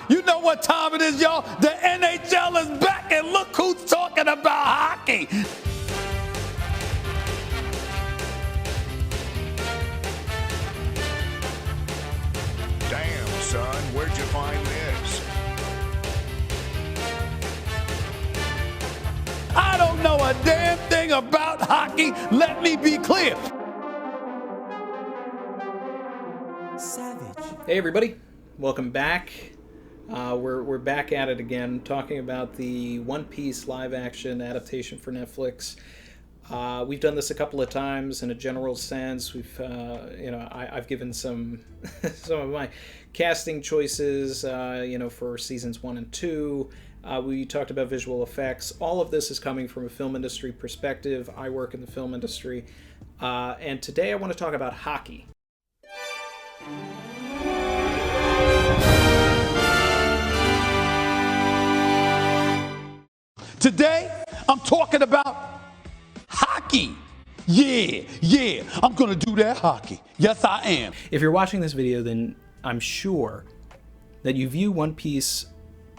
You know what time it is, y'all? The NHL is back, and look who's talking about hockey. Damn, son, where'd you find this? I don't know a damn thing about hockey. Let me be clear. Savage. Hey everybody, welcome back. We're back at it again, talking about the One Piece live-action adaptation for Netflix. We've done this a couple of times in a general sense. I've given some some of my casting choices, for seasons 1 and 2. We talked about visual effects. All of this is coming from a film industry perspective. I work in the film industry, and today I want to talk about Haki. Today, I'm talking about hockey. Yeah, I'm gonna do that hockey. Yes, I am. If you're watching this video, then I'm sure that you view One Piece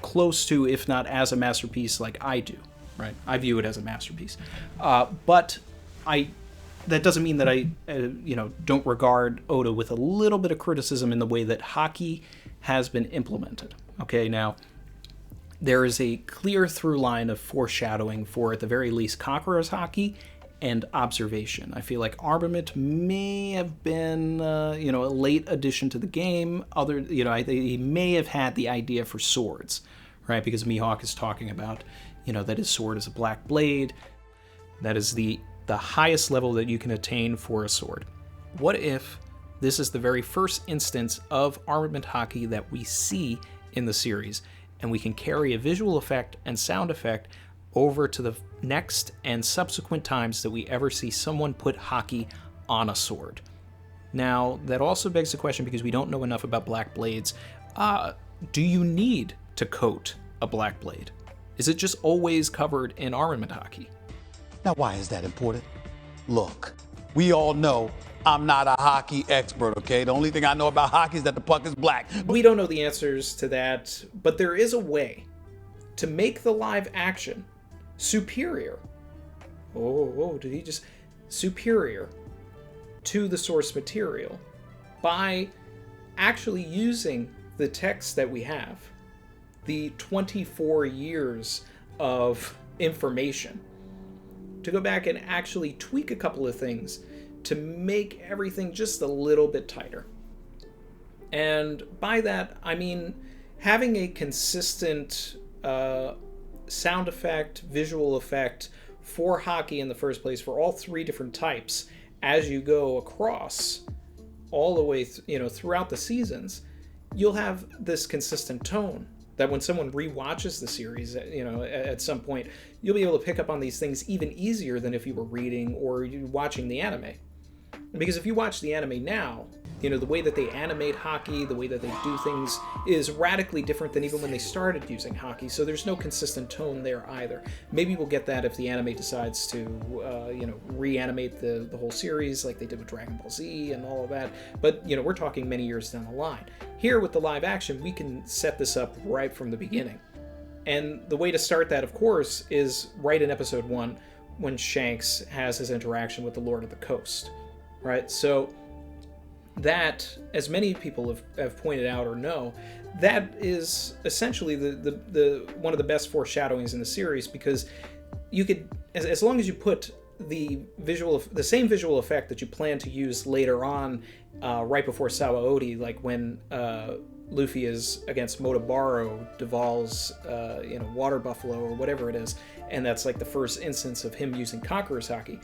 close to, if not as a masterpiece like I do, right? I view it as a masterpiece. But that doesn't mean that I don't regard Oda with a little bit of criticism in the way that Haki has been implemented. Okay, now, there is a clear through line of foreshadowing for, at the very least, Conqueror's Haki and observation. I feel like armament may have been, a late addition to the game. He may have had the idea for swords, right? Because Mihawk is talking about, that his sword is a black blade. That is the highest level that you can attain for a sword. What if this is the very first instance of armament Haki that we see in the series, and we can carry a visual effect and sound effect over to the next and subsequent times that we ever see someone put Haki on a sword? Now, that also begs the question, because we don't know enough about black blades, do you need to coat a black blade? Is it just always covered in armament Haki? Now, why is that important? Look, we all know I'm not a hockey expert, okay? The only thing I know about hockey is that the puck is black. We don't know the answers to that, but there is a way to make the live action superior. Did he just... Superior to the source material by actually using the text that we have, the 24 years of information, to go back and actually tweak a couple of things to make everything just a little bit tighter. And by that, I mean having a consistent sound effect, visual effect for Haki in the first place, for all three different types, as you go across all the way throughout the seasons. You'll have this consistent tone that when someone rewatches the series, at some point, you'll be able to pick up on these things even easier than if you were reading or watching the anime. Because if you watch the anime now, the way that they animate Haki, the way that they do things is radically different than even when they started using Haki, so there's no consistent tone there either. Maybe we'll get that if the anime decides to, reanimate the whole series like they did with Dragon Ball Z and all of that, but, we're talking many years down the line. Here with the live action, we can set this up right from the beginning. And the way to start that, of course, is right in episode 1, when Shanks has his interaction with the Lord of the Coast, right? So that, as many people have pointed out or know, that is essentially the one of the best foreshadowings in the series, because you could, as long as you put the same visual effect that you plan to use later on, right before Sawaody, like when Luffy is against Motobaru, Duval's water buffalo or whatever it is, and that's like the first instance of him using Conqueror's Haki.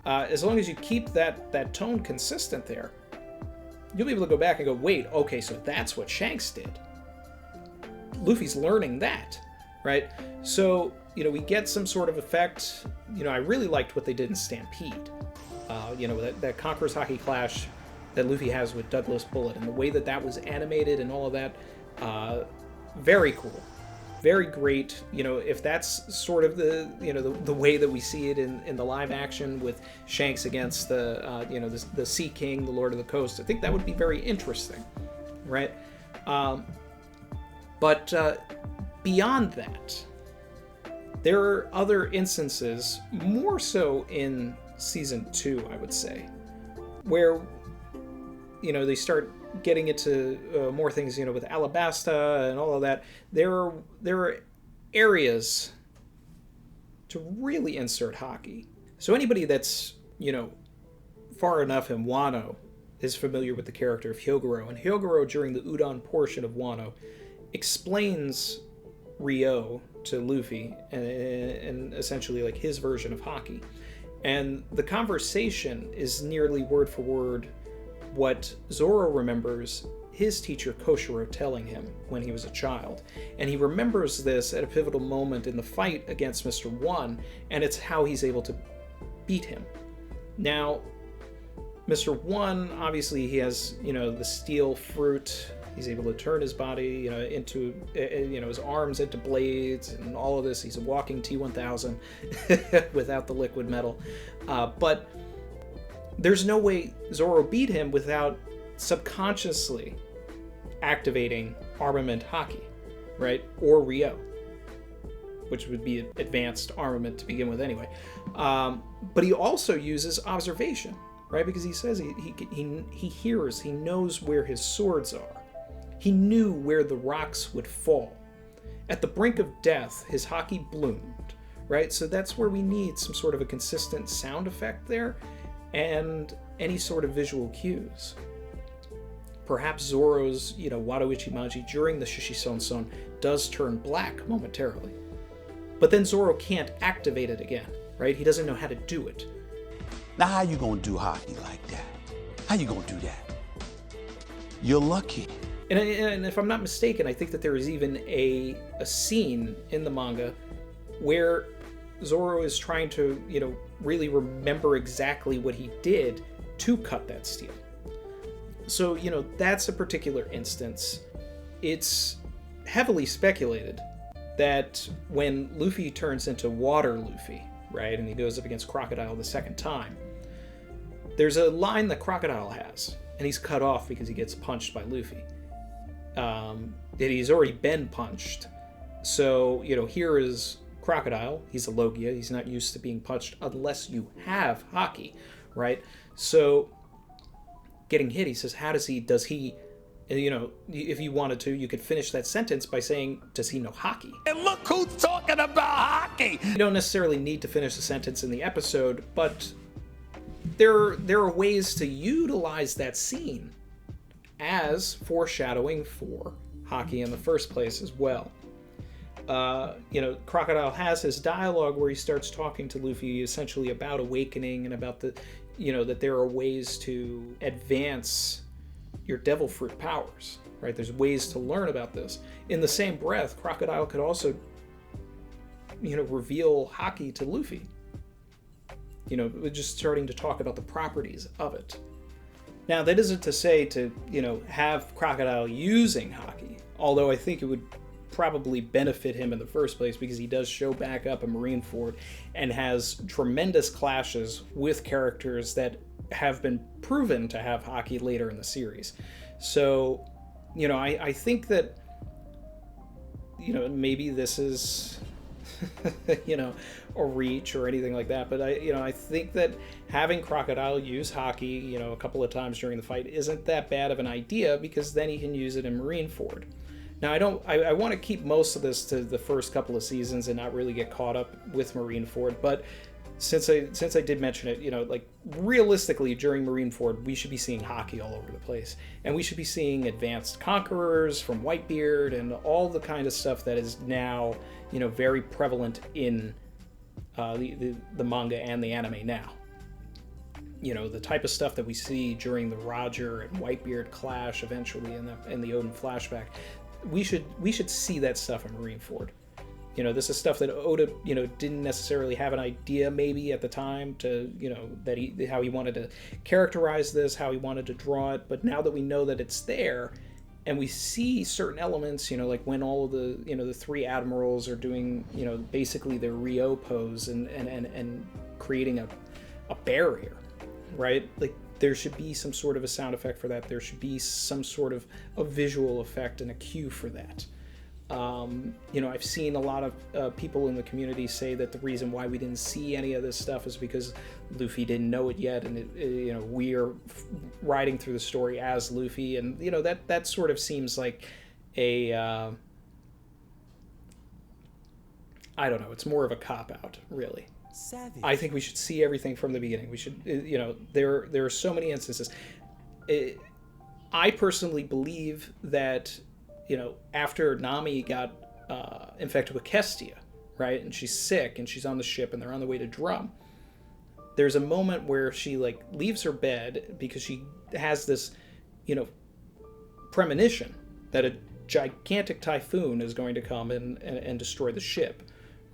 As long as you keep that tone consistent there, you'll be able to go back and go, wait, okay, so that's what Shanks did. Luffy's learning that, right? So, we get some sort of effect. I really liked what they did in Stampede. That Conqueror's Haki clash that Luffy has with Douglas Bullet, and the way that was animated and all of that, very cool. Very great. If that's sort of the way that we see it in the live action with Shanks against the Sea King, the Lord of the Coast, I think that would be very interesting, right? But beyond that, there are other instances, more so in season 2, I would say, where, they start getting into more things, with Alabasta and all of that. There are areas to really insert Haki. So anybody that's, far enough in Wano is familiar with the character of Hyogoro. And Hyogoro, during the Udon portion of Wano, explains Ryo to Luffy and essentially like his version of Haki. And the conversation is nearly word for word what Zoro remembers his teacher Koshiro telling him when he was a child. And he remembers this at a pivotal moment in the fight against Mr. One, and it's how he's able to beat him. Now, Mr. One, obviously he has, the steel fruit. He's able to turn his body, into, his arms into blades and all of this. He's a walking T-1000 without the liquid metal. But there's no way Zoro beat him without subconsciously activating armament Haki, right? Or Ryo, which would be advanced armament to begin with anyway. But he also uses observation, right? Because he says he hears, he knows where his swords are. He knew where the rocks would fall. At the brink of death, his Haki bloomed, right? So that's where we need some sort of a consistent sound effect there and any sort of visual cues. Perhaps Zoro's, Wado Ichimonji during the Shishisonson does turn black momentarily. But then Zoro can't activate it again, right? He doesn't know how to do it. Now, how you gonna do Haki like that? How you gonna do that? You're lucky. And if I'm not mistaken, I think that there is even a scene in the manga where Zoro is trying to, really remember exactly what he did to cut that steel. So, that's a particular instance. It's heavily speculated that when Luffy turns into Water Luffy, right, and he goes up against Crocodile the second time, there's a line that Crocodile has, and he's cut off because he gets punched by Luffy. He's already been punched. So, here is Crocodile. He's a Logia. He's not used to being punched unless you have Haki, right? So, getting hit, he says, does he, if you wanted to, you could finish that sentence by saying, does he know Haki? And look who's talking about Haki! You don't necessarily need to finish the sentence in the episode, but there are ways to utilize that scene as foreshadowing for Haki in the first place as well. Crocodile has his dialogue where he starts talking to Luffy essentially about awakening and about the, that there are ways to advance your devil fruit powers, right? There's ways to learn about this. In the same breath, Crocodile could also, reveal Haki to Luffy. Just starting to talk about the properties of it. Now, that isn't to say to, have Crocodile using Haki, although I think it would probably benefit him in the first place because he does show back up in Marineford and has tremendous clashes with characters that have been proven to have Haki later in the series. So, I think that, maybe this is, a reach or anything like that, but I think that having Crocodile use Haki, a couple of times during the fight isn't that bad of an idea because then he can use it in Marineford. Now, I want to keep most of this to the first couple of seasons and not really get caught up with Marineford, but since I did mention it, realistically during Marineford, we should be seeing Haki all over the place, and we should be seeing advanced conquerors from Whitebeard and all the kind of stuff that is now, very prevalent in the manga and the anime now. The type of stuff that we see during the Roger and Whitebeard clash eventually in the Odin flashback. We should see that stuff in Marineford. This is stuff that Oda, didn't necessarily have an idea maybe at the time to, how he wanted to characterize this, how he wanted to draw it. But now that we know that it's there, and we see certain elements, like when all of the, the three admirals are doing, basically their Ryo pose and creating a barrier, right? Like there should be some sort of a sound effect for that. There should be some sort of a visual effect and a cue for that. I've seen a lot of people in the community say that the reason why we didn't see any of this stuff is because Luffy didn't know it yet, and we're riding through the story as Luffy, and that sort of seems like a I don't know, it's more of a cop-out, really. Savage. I think we should see everything from the beginning. We should, there are so many instances. I personally believe that, after Nami got infected with Kestia, right, and she's sick, and she's on the ship, and they're on the way to Drum, there's a moment where she, leaves her bed because she has this, premonition that a gigantic typhoon is going to come and destroy the ship.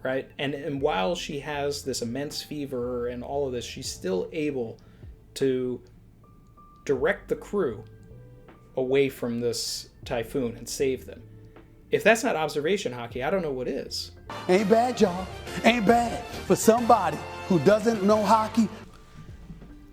Right? And while she has this immense fever and all of this, she's still able to direct the crew away from this typhoon and save them. If that's not observation Haki, I don't know what is. Ain't bad, y'all. Ain't bad for somebody who doesn't know Haki.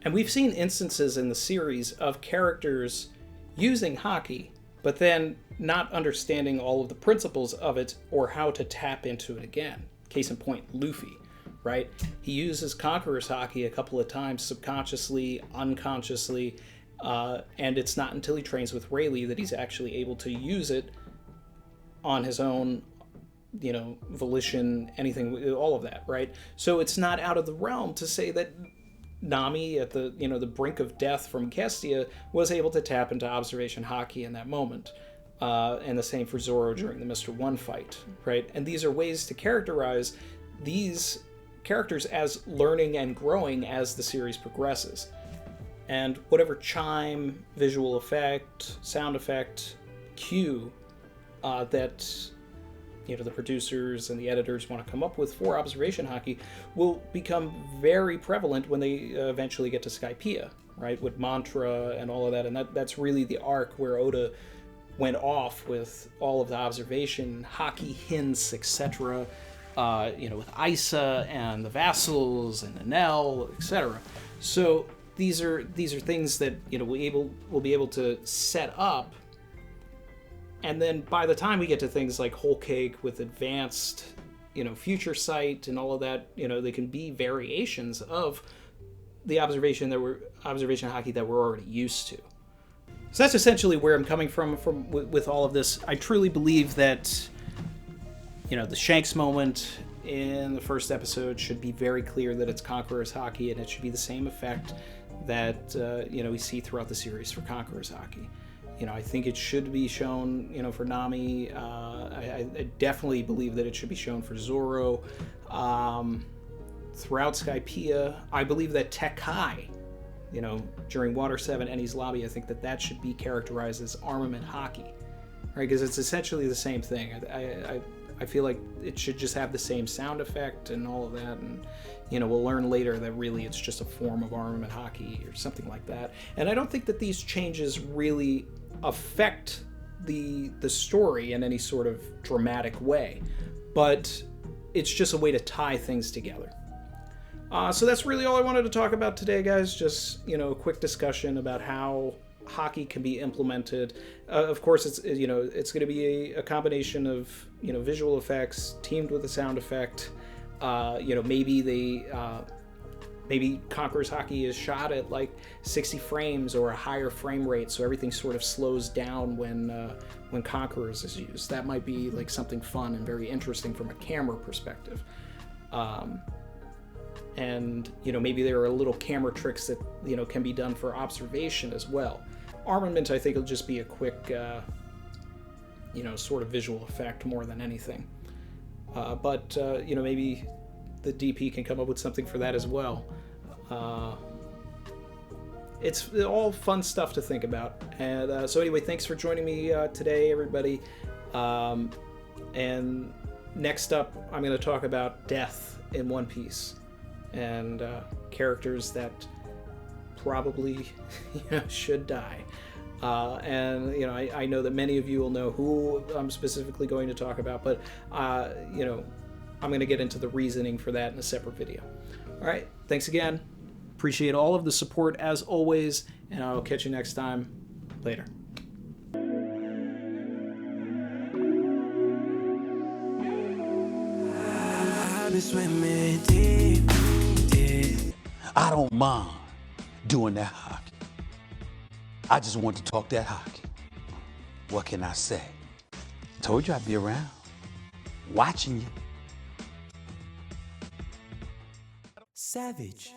And we've seen instances in the series of characters using Haki, but then not understanding all of the principles of it or how to tap into it again. Case in point, Luffy, right? He uses Conqueror's Haki a couple of times, subconsciously, unconsciously, and it's not until he trains with Rayleigh that he's actually able to use it on his own, volition, anything, all of that, right? So it's not out of the realm to say that Nami, at the the brink of death from Kestia, was able to tap into observation Haki in that moment. And the same for Zoro during the Mr. One fight, right? And these are ways to characterize these characters as learning and growing as the series progresses. And whatever chime, visual effect, sound effect, cue that the producers and the editors want to come up with for observation Haki will become very prevalent when they eventually get to Skypiea, right? With Mantra and all of that. And that's really the arc where Oda went off with all of the observation Haki hints, etc. With Isa and the vassals and Enel, etc. So these are things that we'll be able to set up, and then by the time we get to things like Whole Cake with advanced future sight and all of that, they can be variations of the observation Haki that we're already used to. So that's essentially where I'm coming from with all of this. I truly believe that, the Shanks moment in the first episode should be very clear that it's Conqueror's Haki, and it should be the same effect that, we see throughout the series for Conqueror's Haki. I think it should be shown, for Nami. I definitely believe that it should be shown for Zoro. Throughout Skypiea, I believe that Tekkai, during Water 7, Eni's Lobby, I think that should be characterized as armament Haki, right? Because it's essentially the same thing. I feel like it should just have the same sound effect and all of that, and we'll learn later that really it's just a form of armament Haki or something like that. And I don't think that these changes really affect the story in any sort of dramatic way, but it's just a way to tie things together. So that's really all I wanted to talk about today, guys. Just, a quick discussion about how Haki can be implemented. Of course, it's going to be a combination of, visual effects teamed with a sound effect. Maybe Conqueror's Haki is shot at 60 frames or a higher frame rate, so everything sort of slows down when Conqueror's is used. That might be something fun and very interesting from a camera perspective. And maybe there are little camera tricks that can be done for observation as well. Armament, I think, will just be a quick sort of visual effect more than anything. But maybe the DP can come up with something for that as well. It's all fun stuff to think about. And so anyway, thanks for joining me today, everybody. And next up, I'm going to talk about death in One Piece. And characters that probably should die. And I know that many of you will know who I'm specifically going to talk about, but I'm going to get into the reasoning for that in a separate video. All right, thanks again. Appreciate all of the support as always, and I'll catch you next time. Later. be swimming deep, deep. I don't mind doing that hockey. I just want to talk that hockey. What can I say? Told you I'd be around, watching you. Savage.